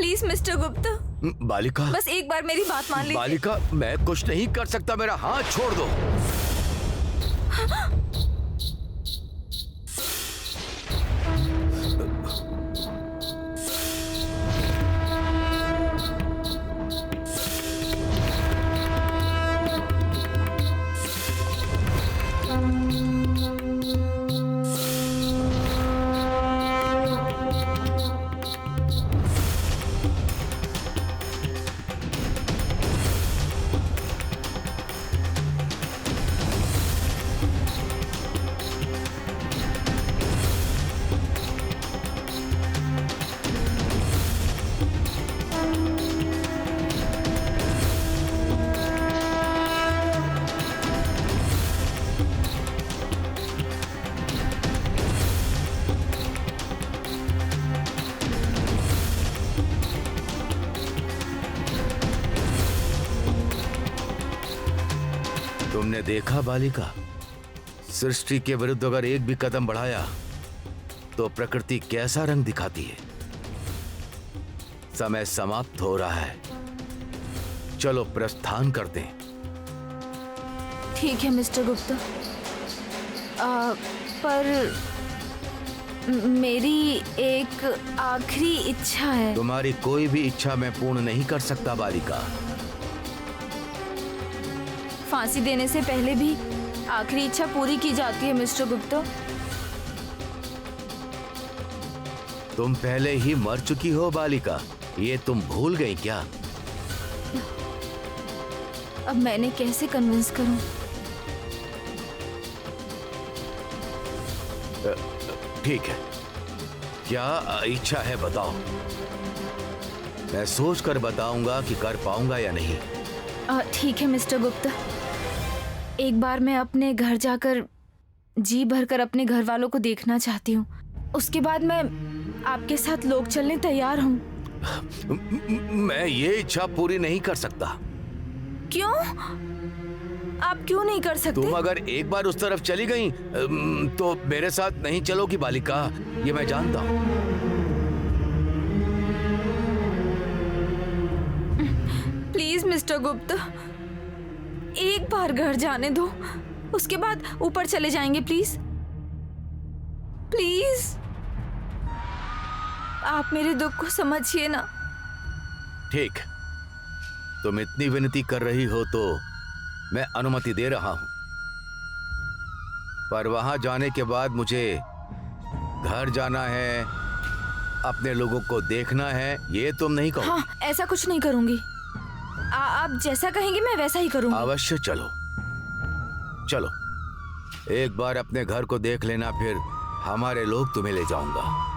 Please mister Gupta, बालिका, बस एक बार मेरी बात मान लीजिए। बालिका, मैं कुछ नहीं कर सकता, मेरा हाथ छोड़ दो। तुमने देखा बालिका, सृष्टि के विरुद्ध अगर एक भी कदम बढ़ाया तो प्रकृति कैसा रंग दिखाती है। समय समाप्त हो रहा है, चलो प्रस्थान करते हैं। ठीक है मिस्टर गुप्ता, पर मेरी एक आखिरी इच्छा है। तुम्हारी कोई भी इच्छा मैं पूर्ण नहीं कर सकता बालिका। फांसी देने से पहले भी आखिरी इच्छा पूरी की जाती है मिस्टर गुप्ता। तुम पहले ही मर चुकी हो बालिका, ये तुम भूल गई क्या? अब मैंने कैसे कन्विंस करूं? ठीक है, क्या इच्छा है बताओ, मैं सोच कर बताऊंगा कि कर पाऊंगा या नहीं। ठीक है मिस्टर गुप्ता, एक बार मैं अपने घर जाकर जी भरकर अपने घर वालों को देखना चाहती हूँ। उसके बाद मैं आपके साथ लोग चलने तैयार हूँ। मैं ये इच्छा पूरी नहीं कर सकता। क्यों? आप क्यों नहीं कर सकते? तुम अगर एक बार उस तरफ चली गई तो मेरे साथ नहीं चलोगी बालिका, ये मैं जानता हूँ। प्लीज मिस्टर गुप्ता, एक बार घर जाने दो, उसके बाद ऊपर चले जाएंगे। प्लीज प्लीज, आप मेरे दुख को समझिए ना। ठीक, तुम इतनी विनती कर रही हो तो मैं अनुमति दे रहा हूं, पर वहां जाने के बाद मुझे घर जाना है, अपने लोगों को देखना है, ये तुम नहीं कहो। हाँ, ऐसा कुछ नहीं करूंगी। आप जैसा कहेंगे मैं वैसा ही करूंगी। अवश्य चलो, चलो एक बार अपने घर को देख लेना, फिर हमारे लोग तुम्हें ले जाऊंगा।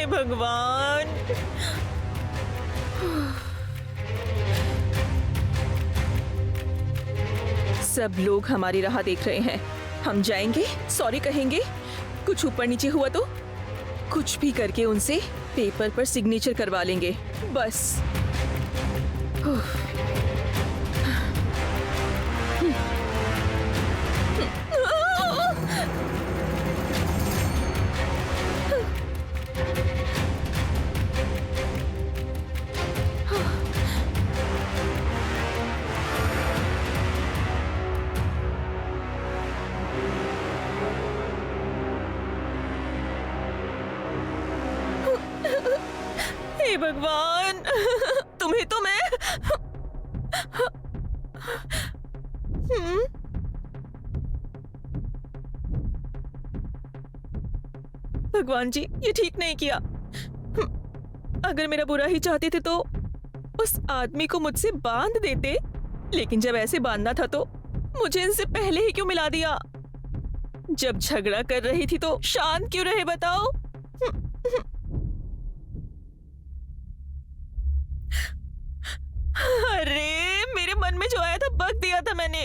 भगवान, सब लोग हमारी राह देख रहे हैं। हम जाएंगे, सॉरी कहेंगे, कुछ ऊपर नीचे हुआ तो कुछ भी करके उनसे पेपर पर सिग्नेचर करवा लेंगे, बस। भगवान, तुम्हें तो मैं भगवान जी, ये ठीक नहीं किया। अगर मेरा बुरा ही चाहते थे तो उस आदमी को मुझसे बांध देते, लेकिन जब ऐसे बांधना था तो मुझे इनसे पहले ही क्यों मिला दिया? जब झगड़ा कर रही थी तो शांत क्यों रहे बताओ? अरे मेरे मन में जो आया था बक दिया था मैंने।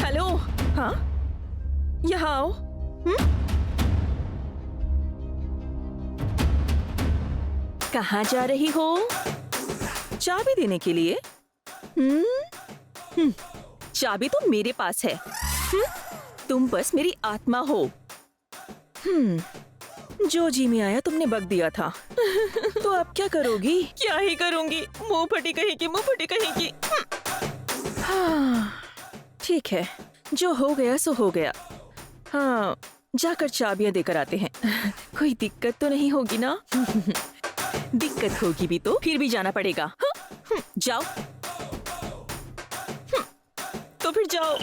हेलो, हाँ, यहाँ आओ। कहाँ जा रही हो? चाबी देने के लिए? चाबी तो मेरे पास है। तुम बस मेरी आत्मा हो। जो जी में आया तुमने बक दिया था। तो अब क्या करोगी? क्या ही करूंगी, मुंह फटी कहेगी, मुंह फटी कहेगी। हाँ, ठीक है, जो हो गया सो हो गया। हाँ, जाकर चाबियां देकर आते हैं। कोई दिक्कत तो नहीं होगी ना? दिक्कत होगी भी तो फिर भी जाना पड़ेगा। जाओ। तो फिर जाओ।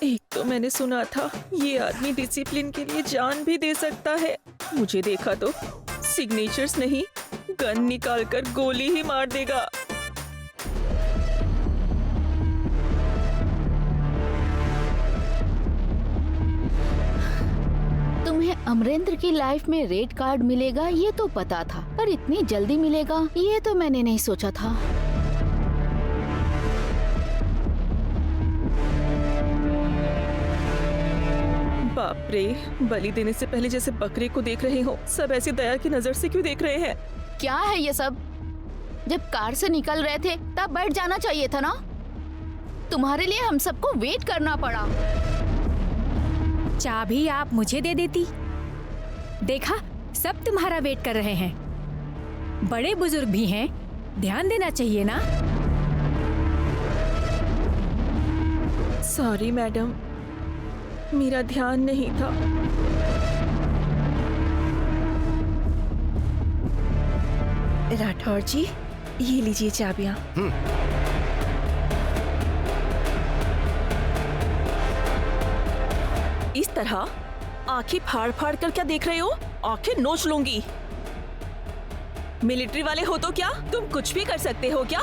एक तो मैंने सुना था ये आदमी डिसिप्लिन के लिए जान भी दे सकता है। मुझे देखा तो सिग्नेचर्स नहीं, गन निकालकर गोली ही मार देगा। तुम्हें अमरेंद्र की लाइफ में रेड कार्ड मिलेगा ये तो पता था, पर इतनी जल्दी मिलेगा ये तो मैंने नहीं सोचा था। बाप रे, बलि देने से पहले जैसे बकरे को देख रहे हो। सब ऐसी दया की नजर से क्यों देख रहे हैं? क्या है ये सब? जब कार से निकल रहे थे तब बैठ जाना चाहिए था ना। तुम्हारे लिए हम सबको वेट करना पड़ा। चाबी आप मुझे दे देती। देखा, सब तुम्हारा वेट कर रहे हैं। बड़े बुजुर्ग भी हैं, ध्यान देना चाहिए ना। सॉरी मैडम, मेरा ध्यान नहीं था। राठौर जी, ये लीजिए चाबियां। इस तरह आंखें फाड़ फाड़ कर क्या देख रहे हो? आंखें नोच लूंगी। मिलिट्री वाले हो तो क्या तुम कुछ भी कर सकते हो क्या?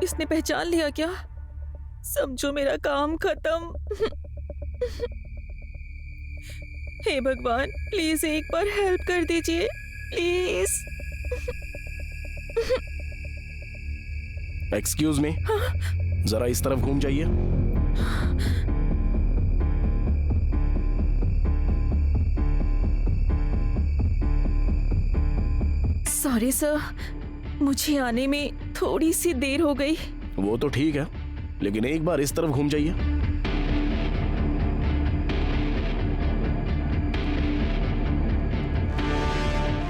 इसने पहचान लिया क्या? समझो मेरा काम खत्म। हे भगवान, प्लीज एक बार हेल्प कर दीजिए, प्लीज। एक्सक्यूज मी, जरा इस तरफ घूम जाइए। सॉरी सर, मुझे आने में थोड़ी सी देर हो गई। वो तो ठीक है, लेकिन एक बार इस तरफ घूम जाइए।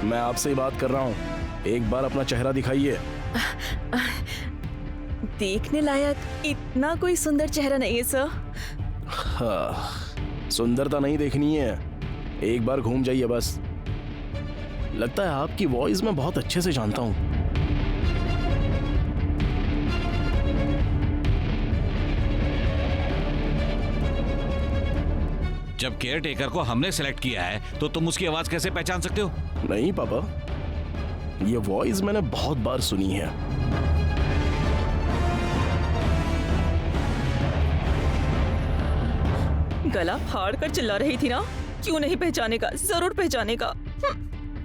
मैं आपसे ही बात कर रहा हूँ, एक बार अपना चेहरा दिखाइए। देखने लायक इतना कोई सुंदर चेहरा नहीं है सर। हाँ, सुंदरता नहीं देखनी है, एक बार घूम जाइए बस। लगता है आपकी वॉइस मैं बहुत अच्छे से जानता हूँ। जब केयर टेकर को हमने सेलेक्ट किया है तो तुम उसकी आवाज कैसे पहचान सकते हो? नहीं पापा, ये वॉइस मैंने बहुत बार सुनी है। गला फाड़ कर चिल्ला रही थी ना, क्यों नहीं पहचानेगा, जरूर पहचानेगा।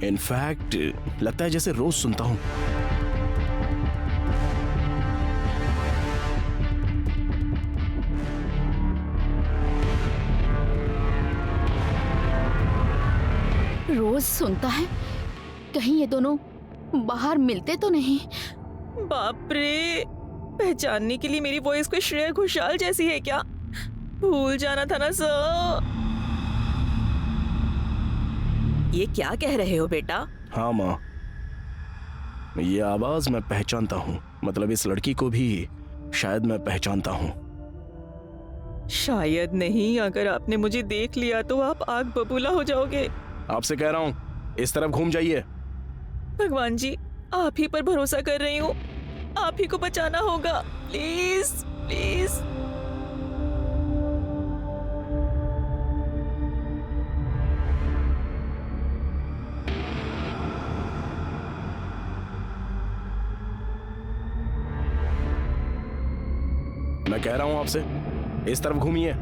इनफैक्ट लगता है जैसे रोज सुनता हूँ। रोज सुनता है? कहीं ये दोनों बाहर मिलते तो नहीं? बाप रे, पहचानने के लिए मेरी वॉइस कोई श्रेया घोषाल जैसी है क्या? भूल जाना था ना सर। ये क्या कह रहे हो बेटा? हाँ माँ, ये आवाज मैं पहचानता हूँ, मतलब इस लड़की को भी शायद मैं पहचानता हूँ। शायद नहीं, अगर आपने मुझे देख लिया तो आप आग बबूला हो जाओगे। आपसे कह रहा हूँ, इस तरफ घूम जाइए। भगवान जी, आप ही पर भरोसा कर रही हूँ, आप ही को बचाना होगा, प्लीज प्लीज। मैं कह रहा हूँ आपसे, इस तरफ घूमिए।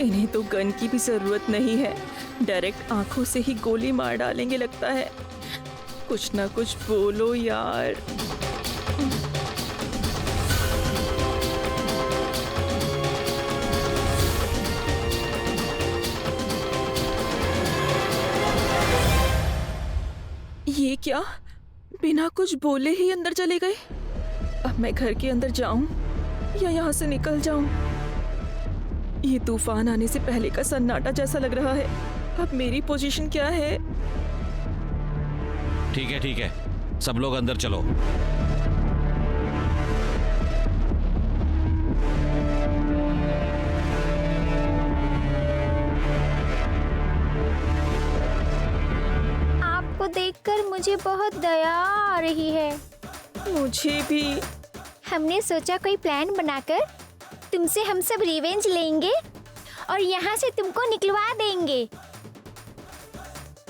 इन्हें तो गन की भी जरूरत नहीं है, डायरेक्ट आंखों से ही गोली मार डालेंगे लगता है। कुछ ना कुछ बोलो यार। ये क्या, बिना कुछ बोले ही अंदर चले गए? अब मैं घर के अंदर जाऊं या यहाँ से निकल जाऊं? ये तूफान आने से पहले का सन्नाटा जैसा लग रहा है। अब मेरी पोजीशन क्या है? ठीक है, सब लोग अंदर चलो। आपको देखकर मुझे बहुत दया आ रही है। मुझे भी। हमने सोचा कोई प्लान बनाकर तुमसे हम सब रिवेंज लेंगे और यहाँ से तुमको निकलवा देंगे,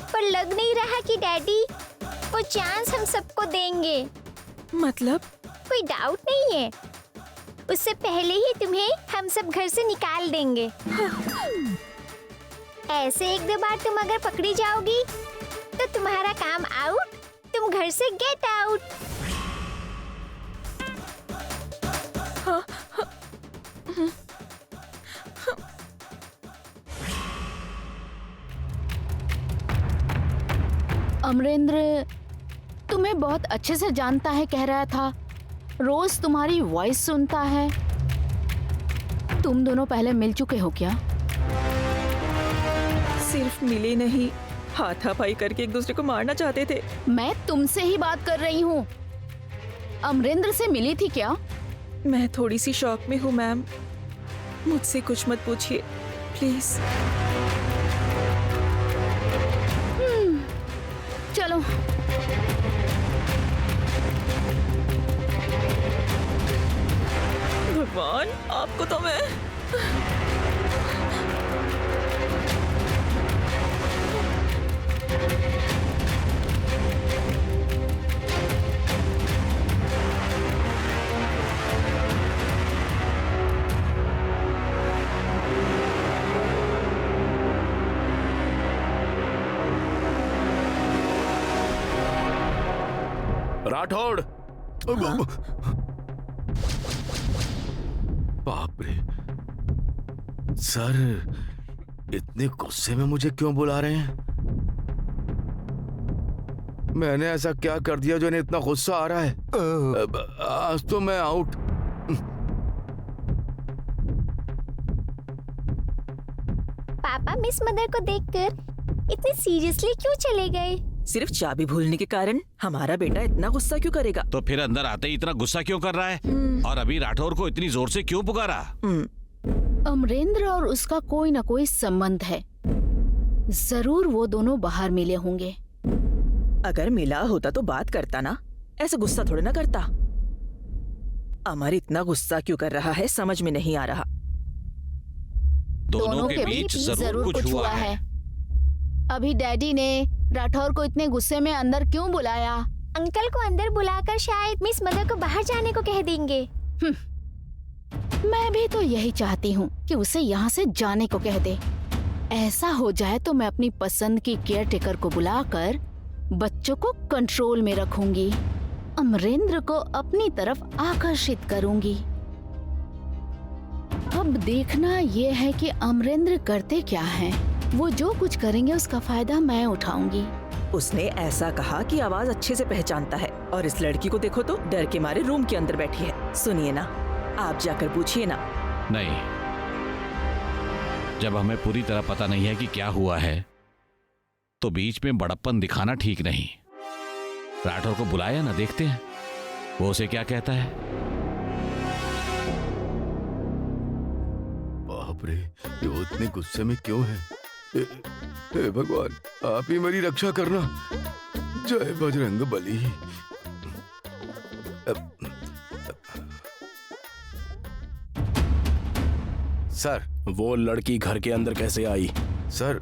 पर लग नहीं रहा कि डैडी वो चांस हम सबको देंगे। मतलब? कोई डाउट नहीं है, उससे पहले ही तुम्हें हम सब घर से निकाल देंगे। ऐसे एक दो बार तुम अगर पकड़ी जाओगी तो तुम्हारा काम आउट, तुम घर से गेट आउट। अमरेंद्र तुम्हें बहुत अच्छे से जानता है कह रहा था, रोज तुम्हारी वॉइस सुनता है। तुम दोनों पहले मिल चुके हो क्या? सिर्फ मिले नहीं, हाथापाई करके एक दूसरे को मारना चाहते थे। मैं तुमसे ही बात कर रही हूँ। अमरेंद्र से मिली थी क्या? मैं थोड़ी सी शॉक में हूँ मैम, मुझसे कुछ मत पूछिए प्लीज। चलो। भगवान, आपको तो मैं राठौड़, बाप रे सर, इतने गुस्से में मुझे क्यों बुला रहे हैं? मैंने ऐसा क्या कर दिया जो इन्हें इतना गुस्सा आ रहा है? आज तो मैं आउट। पापा मिस मदर को देखकर इतने सीरियसली क्यों चले गए? सिर्फ चाबी भूलने के कारण हमारा बेटा इतना गुस्सा क्यों करेगा? तो फिर अंदर आते ही इतना गुस्सा क्यों कर रहा है? और अभी राठौर को इतनी जोर से क्यों पुकारा? अमरेंद्र और उसका कोई ना कोई संबंध है। जरूर वो दोनों बाहर मिले होंगे। अगर मिला होता तो बात करता ना, ऐसे गुस्सा थोड़े ना करता। अमर इतना गुस्सा क्यों कर रहा है समझ में नहीं आ रहा। दोनों के बीच जरूर कुछ हुआ है। अभी डैडी ने राठौर को इतने गुस्से में अंदर क्यों बुलाया? अंकल को अंदर बुलाकर शायद मिस मदर को बाहर जाने को कह देंगे। मैं भी तो यही चाहती हूँ कि उसे यहाँ से जाने को कह दे। ऐसा हो जाए तो मैं अपनी पसंद की केयरटेकर को बुलाकर बच्चों को कंट्रोल में रखूंगी, अमरेंद्र को अपनी तरफ आकर्षित करूंगी। अब देखना ये है कि अमरेंद्र करते क्या हैं। वो जो कुछ करेंगे उसका फायदा मैं उठाऊंगी। उसने ऐसा कहा कि आवाज अच्छे से पहचानता है, और इस लड़की को देखो तो डर के मारे रूम के अंदर बैठी है। सुनिए ना, आप जाकर पूछिए ना। नहीं, जब हमें पूरी तरह पता नहीं है कि क्या हुआ है तो बीच में बड़प्पन दिखाना ठीक नहीं। राठौर को बुलाया ना, देखते हैं वो उसे क्या कहता है। बाप रे, ये वो इतने गुस्से में क्यों है? हे भगवान, आप ही मेरी रक्षा करना। जय बजरंग बली। सर, वो लड़की घर के अंदर कैसे आई? सर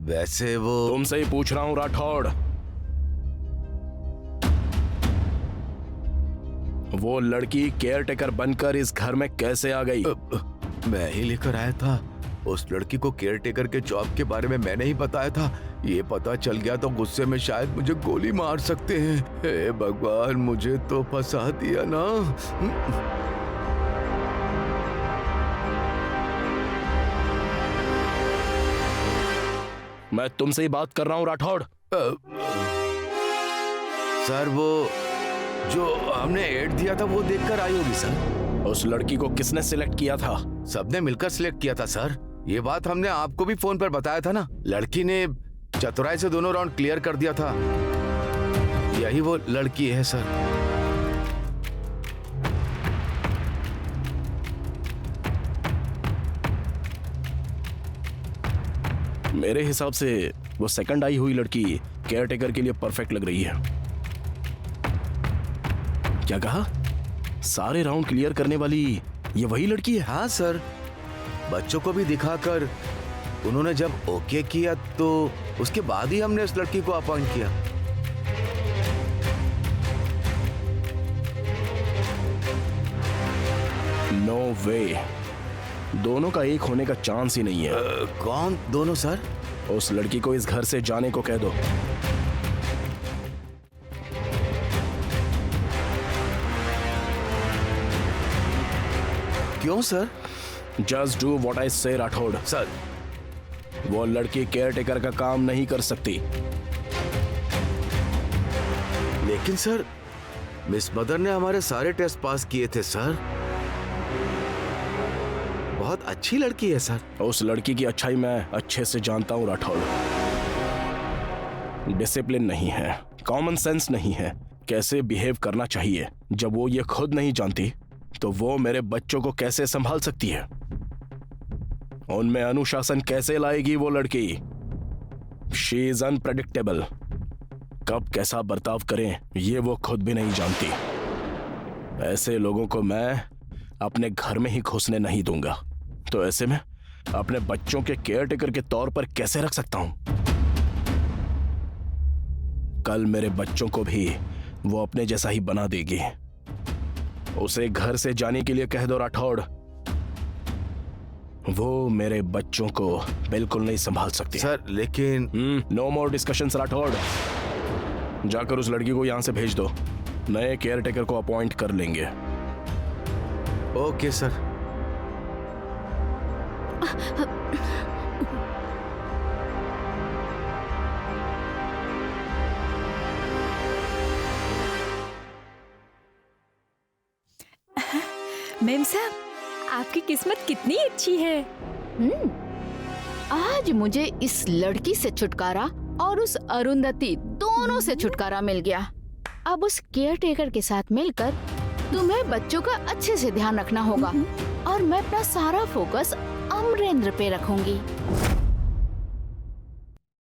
वैसे वो तुमसे ही पूछ रहा हूँ राठौड़। वो लड़की केयरटेकर बनकर इस घर में कैसे आ गई? मैं ही लेकर आया था। उस लड़की को केयरटेकर के जॉब के बारे में मैंने ही बताया था। ये पता चल गया तो गुस्से में शायद मुझे गोली मार सकते हैं। हे भगवान, मुझे तो फंसा दिया ना। मैं तुमसे ही बात कर रहा हूँ राठौड़। सर, वो जो हमने ऐड दिया था वो देखकर आई होगी सर। उस लड़की को किसने सिलेक्ट किया था? सबने मिलकर सिलेक्ट किया था सर। ये बात हमने आपको भी फोन पर बताया था ना। लड़की ने चतुराई से दोनों राउंड क्लियर कर दिया था। यही वो लड़की है सर। मेरे हिसाब से वो सेकंड आई हुई लड़की केयरटेकर के लिए परफेक्ट लग रही है। क्या कहा? सारे राउंड क्लियर करने वाली ये वही लड़की है? हाँ सर, बच्चों को भी दिखाकर उन्होंने जब ओके किया तो उसके बाद ही हमने उस लड़की को अपॉइंट किया। नो वे, दोनों का एक होने का चांस ही नहीं है। कौन दोनों सर? उस लड़की को इस घर से जाने को कह दो। क्यों sir? Just do what I से राठौड़। सर, वो लड़की केयरटेकर का काम नहीं कर सकती। लेकिन सर, मिस मदर ने हमारे सारे टेस्ट पास किए थे सर। बहुत अच्छी लड़की है सर। उस लड़की की अच्छाई मैं अच्छे से जानता हूँ राठौड़। डिसिप्लिन नहीं है, कॉमन सेंस नहीं है, कैसे बिहेव करना चाहिए। जब वो ये खुद नहीं जानती तो वो मेरे बच्चों को कैसे संभाल सकती है? उनमें अनुशासन कैसे लाएगी वो लड़की? She is unpredictable. कब कैसा बर्ताव करें ये वो खुद भी नहीं जानती। ऐसे लोगों को मैं अपने घर में ही घुसने नहीं दूंगा। तो ऐसे में अपने बच्चों के केयरटेकर के तौर पर कैसे रख सकता हूं? कल मेरे बच्चों को भी वो अपने जैसा ही बना देगी। उसे घर से जाने के लिए कह दो राठौड़। वो मेरे बच्चों को बिल्कुल नहीं संभाल सकती। सर लेकिन नो मोर डिस्कशंस राठौड़। जाकर उस लड़की को यहां से भेज दो। नए केयरटेकर को अपॉइंट कर लेंगे। Okay sir. मैम साहब, आपकी किस्मत कितनी अच्छी है। आज मुझे इस लड़की से छुटकारा और उस अरुंधति दोनों से छुटकारा मिल गया। अब उस केयरटेकर के साथ मिलकर तुम्हें बच्चों का अच्छे से ध्यान रखना होगा और मैं अपना सारा फोकस अमरेंद्र पे रखूंगी।